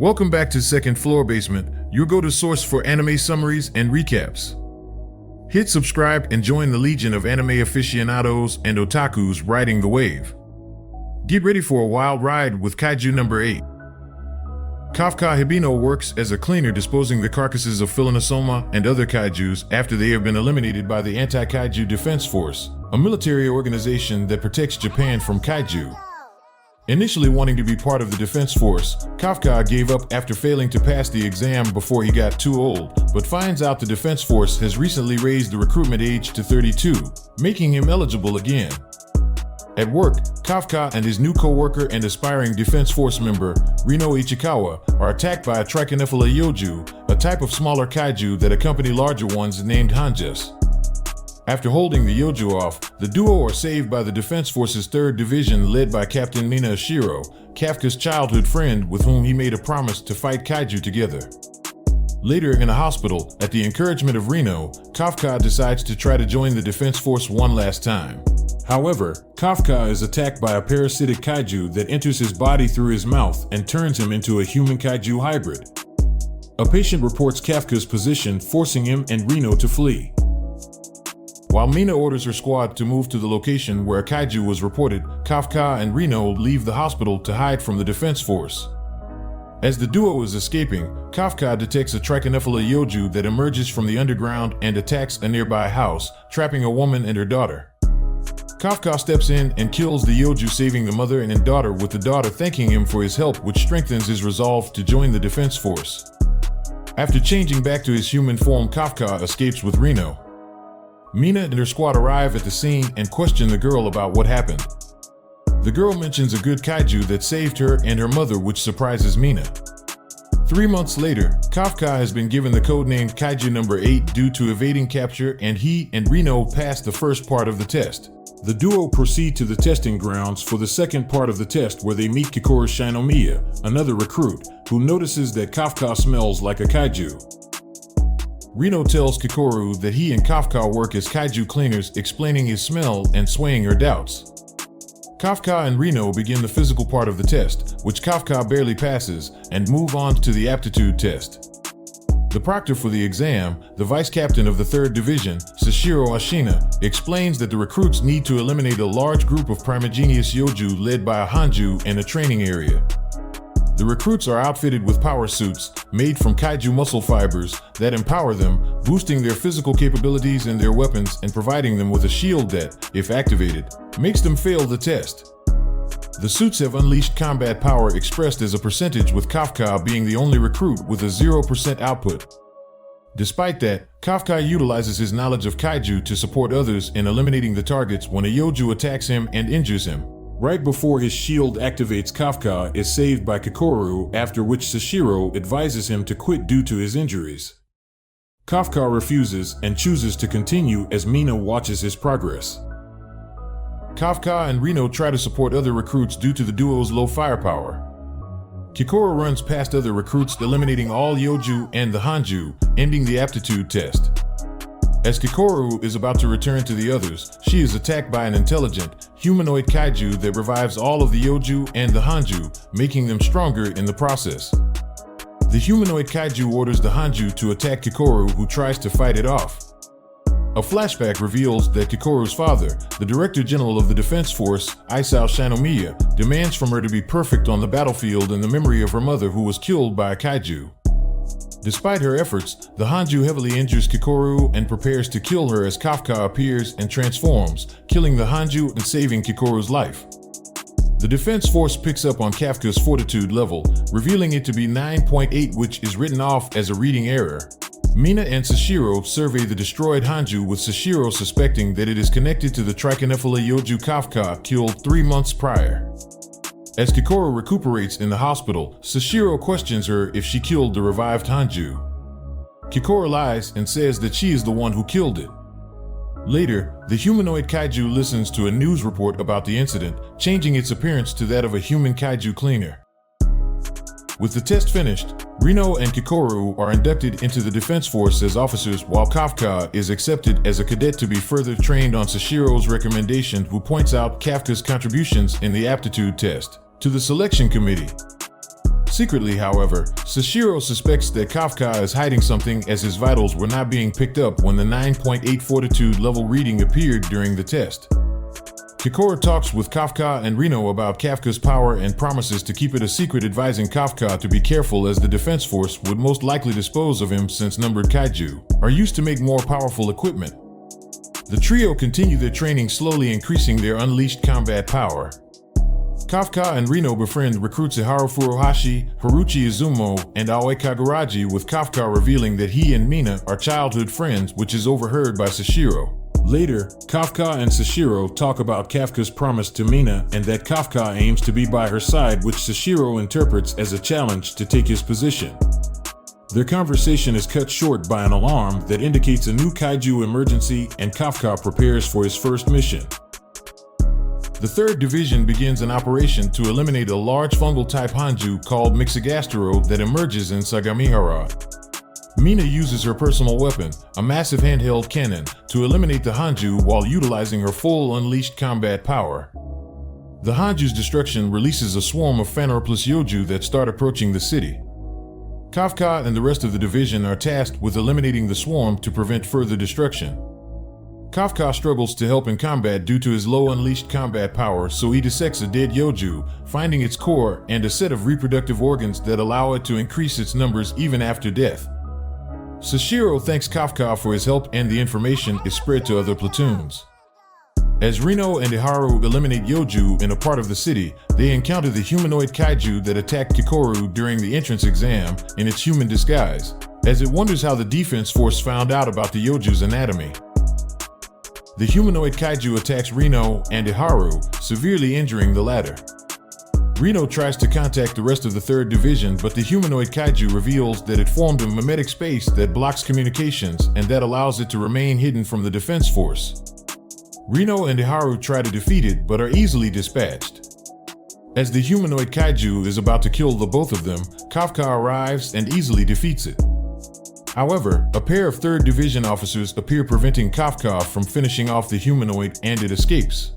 Welcome back to Second Floor Basement, your go-to source for anime summaries and recaps. Hit subscribe and join the legion of anime aficionados and otakus riding the wave. Get ready for a wild ride with Kaiju number 8. Kafka Hibino works as a cleaner disposing the carcasses of Philonosoma and other kaijus after they have been eliminated by the Anti-Kaiju Defense Force, a military organization that protects Japan from kaiju. Initially wanting to be part of the defense force, Kafka gave up after failing to pass the exam before he got too old, but finds out the defense force has recently raised the recruitment age to 32, making him eligible again. At work, Kafka and his new coworker and aspiring defense force member, Reno Ichikawa, are attacked by a Trichonephala yoju, a type of smaller kaiju that accompany larger ones named hanjas. After holding the yoju off, the duo are saved by the Defense Force's 3rd Division led by Captain Mina Ashiro, Kafka's childhood friend with whom he made a promise to fight kaiju together. Later in a hospital, at the encouragement of Reno, Kafka decides to try to join the Defense Force one last time. However, Kafka is attacked by a parasitic kaiju that enters his body through his mouth and turns him into a human kaiju hybrid. A patient reports Kafka's position, forcing him and Reno to flee. While Mina orders her squad to move to the location where a kaiju was reported, Kafka and Reno leave the hospital to hide from the defense force. As the duo is escaping, Kafka detects a Trichonephala yoju that emerges from the underground and attacks a nearby house, trapping a woman and her daughter. Kafka steps in and kills the yoju, saving the mother and daughter, with the daughter thanking him for his help, which strengthens his resolve to join the defense force. After changing back to his human form, Kafka escapes with Reno. Mina and her squad arrive at the scene and question the girl about what happened. The girl mentions a good kaiju that saved her and her mother, which surprises Mina. 3 months later, Kafka has been given the codename Kaiju number 8 due to evading capture, and he and Reno pass the first part of the test. The duo proceed to the testing grounds for the second part of the test, where they meet Kikoru Shinomiya, another recruit, who notices that Kafka smells like a kaiju. Reno tells Kikoru that he and Kafka work as kaiju cleaners, explaining his smell and swaying her doubts. Kafka and Reno begin the physical part of the test, which Kafka barely passes, and move on to the aptitude test. The proctor for the exam, the vice captain of the 3rd Division, Ashiro, explains that the recruits need to eliminate a large group of primigenius yoju led by a hanju and a training area. The recruits are outfitted with power suits made from kaiju muscle fibers that empower them, boosting their physical capabilities and their weapons, and providing them with a shield that, if activated, makes them fail the test. The suits have unleashed combat power expressed as a percentage, with Kafka being the only recruit with a 0% output. Despite that, Kafka utilizes his knowledge of kaiju to support others in eliminating the targets when a yoju attacks him and injures him. Right before his shield activates, Kafka is saved by Kikoru, after which Ashiro advises him to quit due to his injuries. Kafka refuses and chooses to continue as Mina watches his progress. Kafka and Reno try to support other recruits due to the duo's low firepower. Kikoru runs past other recruits, eliminating all yoju and the hanju, ending the aptitude test. As Kikoru is about to return to the others, she is attacked by an intelligent, humanoid kaiju that revives all of the yoju and the hanju, making them stronger in the process. The humanoid kaiju orders the hanju to attack Kikoru, who tries to fight it off. A flashback reveals that Kikoru's father, the Director General of the Defense Force, Isao Shinomiya, demands from her to be perfect on the battlefield in the memory of her mother, who was killed by a kaiju. Despite her efforts, the hanju heavily injures Kikoru and prepares to kill her as Kafka appears and transforms, killing the hanju and saving Kikoru's life. The defense force picks up on Kafka's fortitude level, revealing it to be 9.8, which is written off as a reading error. Mina and Ashiro survey the destroyed hanju, with Ashiro suspecting that it is connected to the Trichonephala yoju Kafka killed 3 months prior. As Kikoru recuperates in the hospital, Ashiro questions her if she killed the revived hanju. Kikoru lies and says that she is the one who killed it. Later, the humanoid kaiju listens to a news report about the incident, changing its appearance to that of a human kaiju cleaner. With the test finished, Reno and Kikoru are inducted into the defense force as officers, while Kafka is accepted as a cadet to be further trained on Ashiro's recommendation, who points out Kafka's contributions in the aptitude test to the selection committee. Secretly, however, Ashiro suspects that Kafka is hiding something as his vitals were not being picked up when the 9.8 fortitude level reading appeared during the test. Kikora talks with Kafka and Reno about Kafka's power and promises to keep it a secret, advising Kafka to be careful as the defense force would most likely dispose of him since numbered kaiju are used to make more powerful equipment. The trio continue their training, slowly increasing their unleashed combat power. Kafka and Reno befriend recruits Iharu Furuhashi, Haruchi Izumo, and Aoi Kaguraji, with Kafka revealing that he and Mina are childhood friends, which is overheard by Ashiro. Later, Kafka and Ashiro talk about Kafka's promise to Mina and that Kafka aims to be by her side, which Ashiro interprets as a challenge to take his position. Their conversation is cut short by an alarm that indicates a new kaiju emergency, and Kafka prepares for his first mission. The 3rd Division begins an operation to eliminate a large fungal-type hanju called Mixagastero that emerges in Sagamihara. Mina uses her personal weapon, a massive handheld cannon, to eliminate the hanju while utilizing her full unleashed combat power. The hanju's destruction releases a swarm of Phaneroplus Yoju that start approaching the city. Kafka and the rest of the division are tasked with eliminating the swarm to prevent further destruction. Kafka struggles to help in combat due to his low unleashed combat power, so he dissects a dead Yoju, finding its core and a set of reproductive organs that allow it to increase its numbers even after death. Ashiro thanks Kafka for his help, and the information is spread to other platoons. As Reno and Iharu eliminate Yoju in a part of the city, they encounter the humanoid kaiju that attacked Kikoru during the entrance exam in its human disguise, as it wonders how the defense force found out about the Yoju's anatomy. The humanoid kaiju attacks Reno and Iharu, severely injuring the latter. Reno tries to contact the rest of the 3rd Division, but the humanoid kaiju reveals that it formed a mimetic space that blocks communications and that allows it to remain hidden from the defense force. Reno and Iharu try to defeat it, but are easily dispatched. As the humanoid kaiju is about to kill the both of them, Kafka arrives and easily defeats it. However, a pair of 3rd Division officers appear, preventing Kafka from finishing off the humanoid, and it escapes.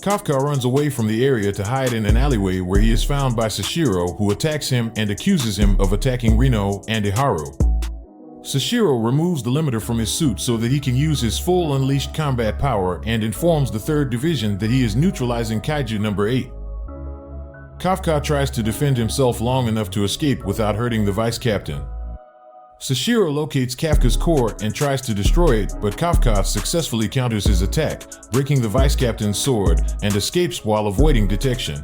Kafka runs away from the area to hide in an alleyway, where he is found by Ashiro, who attacks him and accuses him of attacking Reno and Iharu. Ashiro removes the limiter from his suit so that he can use his full unleashed combat power, and informs the 3rd Division that he is neutralizing Kaiju number 8. Kafka tries to defend himself long enough to escape without hurting the vice captain. Ashiro locates Kafka's core and tries to destroy it, but Kafka successfully counters his attack, breaking the vice captain's sword, and escapes while avoiding detection.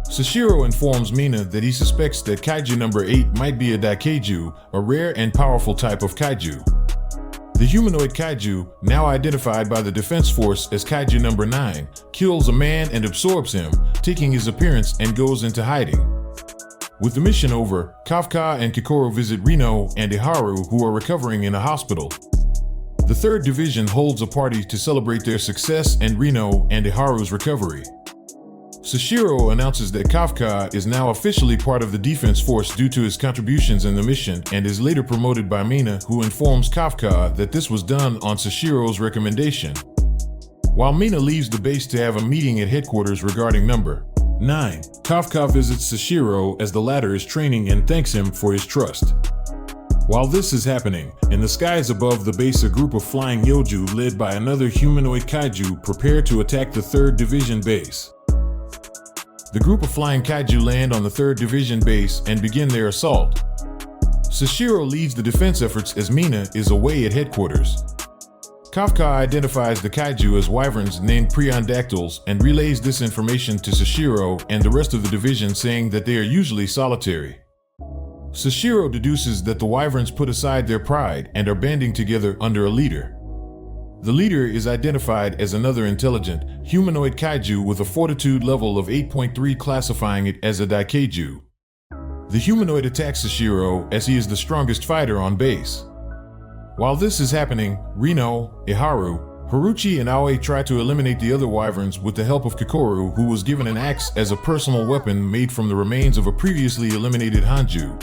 Ashiro informs Mina that he suspects that Kaiju number 8 might be a Daikaiju, a rare and powerful type of kaiju. The humanoid kaiju, now identified by the defense force as Kaiju number 9, kills a man and absorbs him, taking his appearance, and goes into hiding. With the mission over, Kafka and Kikoru visit Reno and Iharu, who are recovering in a hospital. The 3rd Division holds a party to celebrate their success and Reno and Iharu's recovery. Ashiro announces that Kafka is now officially part of the defense force due to his contributions in the mission, and is later promoted by Mina, who informs Kafka that this was done on Ashiro's recommendation. While Mina leaves the base to have a meeting at headquarters regarding number 9, Kafka visits Ashiro as the latter is training and thanks him for his trust. While this is happening, in the skies above the base, a group of flying Yoju led by another humanoid kaiju prepare to attack the 3rd Division base. The group of flying kaiju land on the 3rd Division base and begin their assault. Ashiro leads the defense efforts as Mina is away at headquarters. Kafka identifies the kaiju as wyverns named Priondactyls and relays this information to Ashiro and the rest of the division, saying that they are usually solitary. Ashiro deduces that the wyverns put aside their pride and are banding together under a leader. The leader is identified as another intelligent, humanoid kaiju with a fortitude level of 8.3, classifying it as a Daikaiju. The humanoid attacks Ashiro as he is the strongest fighter on base. While this is happening, Reno, Iharu, Haruchi, and Aoi try to eliminate the other wyverns with the help of Kikoru, who was given an axe as a personal weapon made from the remains of a previously eliminated hanju.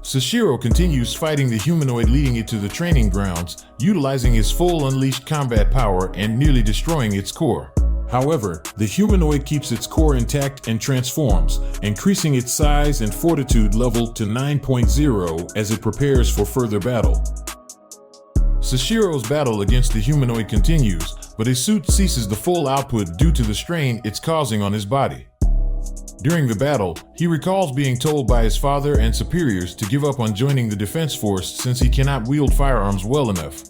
Ashiro continues fighting the humanoid, leading it to the training grounds, utilizing his full unleashed combat power and nearly destroying its core. However, the humanoid keeps its core intact and transforms, increasing its size and fortitude level to 9.0 as it prepares for further battle. Sashiro's battle against the humanoid continues, but his suit ceases the full output due to the strain it's causing on his body. During the battle, he recalls being told by his father and superiors to give up on joining the defense force since he cannot wield firearms well enough.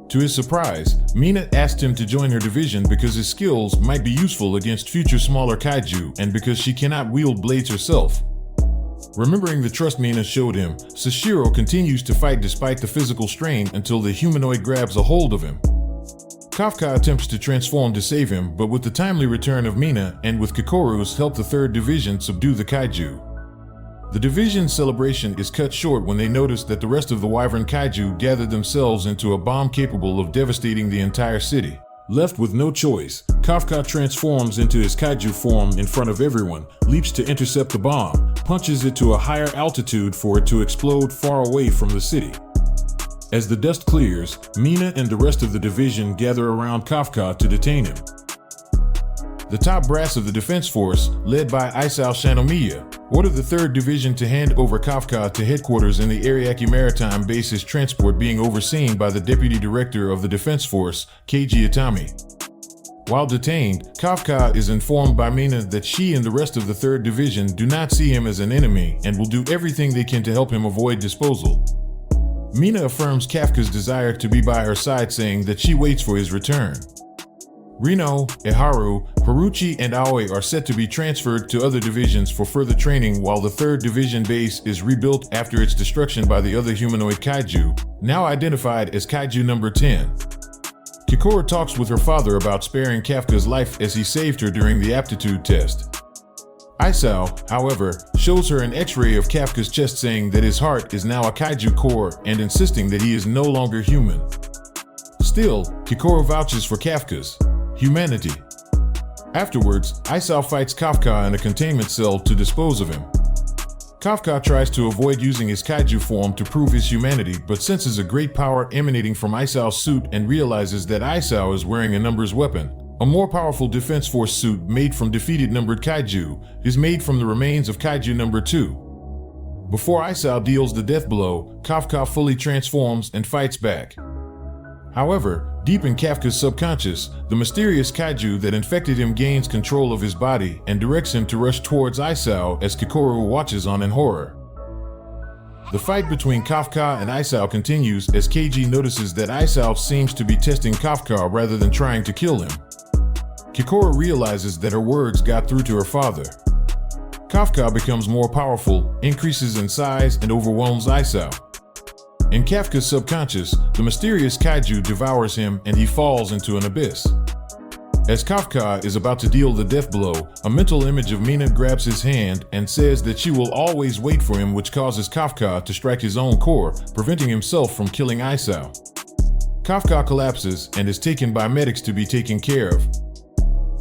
To his surprise, Mina asked him to join her division because his skills might be useful against future smaller kaiju and because she cannot wield blades herself. Remembering the trust Mina showed him, Sashiro continues to fight despite the physical strain until the humanoid grabs a hold of him. Kafka attempts to transform to save him, but with the timely return of Mina and with Kikoru's help, the 3rd Division subdue the kaiju. The division's celebration is cut short when they notice that the rest of the Wyvern kaiju gathered themselves into a bomb capable of devastating the entire city. Left with no choice, Kafka transforms into his kaiju form in front of everyone, leaps to intercept the bomb, punches it to a higher altitude for it to explode far away from the city. As the dust clears, Mina and the rest of the division gather around Kafka to detain him. The top brass of the defense force, led by Isao Shanomiya, ordered the 3rd Division to hand over Kafka to headquarters in the Ariake Maritime Base, his transport being overseen by the Deputy Director of the Defense Force, Keiji Itami. While detained, Kafka is informed by Mina that she and the rest of the 3rd Division do not see him as an enemy and will do everything they can to help him avoid disposal. Mina affirms Kafka's desire to be by her side, saying that she waits for his return. Reno, Iharu, Haruchi, and Aoi are set to be transferred to other divisions for further training while the 3rd Division base is rebuilt after its destruction by the other humanoid kaiju, now identified as Kaiju number 10. Kikoru talks with her father about sparing Kafka's life as he saved her during the aptitude test. Isao, however, shows her an x-ray of Kafka's chest, saying that his heart is now a kaiju core and insisting that he is no longer human. Still, Kikoru vouches for Kafka's humanity. Afterwards, Isao fights Kafka in a containment cell to dispose of him. Kafka tries to avoid using his kaiju form to prove his humanity, but senses a great power emanating from Isao's suit and realizes that Isao is wearing a numbers weapon. A more powerful defense force suit made from defeated numbered kaiju is made from the remains of kaiju number 2. Before Isao deals the death blow, Kafka fully transforms and fights back. However, deep in Kafka's subconscious, the mysterious kaiju that infected him gains control of his body and directs him to rush towards Isao as Kikoru watches on in horror. The fight between Kafka and Isao continues as Keiji notices that Isao seems to be testing Kafka rather than trying to kill him. Kikoru realizes that her words got through to her father. Kafka becomes more powerful, increases in size, and overwhelms Isao. In Kafka's subconscious, the mysterious kaiju devours him and he falls into an abyss. As Kafka is about to deal the death blow, a mental image of Mina grabs his hand and says that she will always wait for him, which causes Kafka to strike his own core, preventing himself from killing Isao. Kafka collapses and is taken by medics to be taken care of.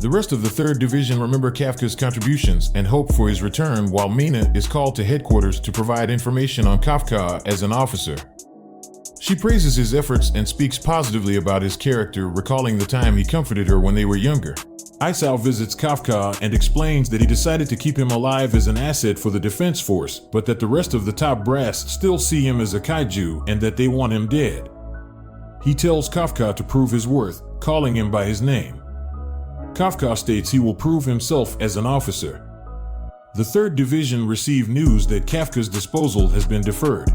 The rest of the 3rd Division remember Kafka's contributions and hope for his return, while Mina is called to headquarters to provide information on Kafka as an officer. She praises his efforts and speaks positively about his character, recalling the time he comforted her when they were younger. Isao visits Kafka and explains that he decided to keep him alive as an asset for the defense force, but that the rest of the top brass still see him as a kaiju and that they want him dead. He tells Kafka to prove his worth, calling him by his name. Kafka states he will prove himself as an officer. The 3rd Division receive news that Kafka's disposal has been deferred.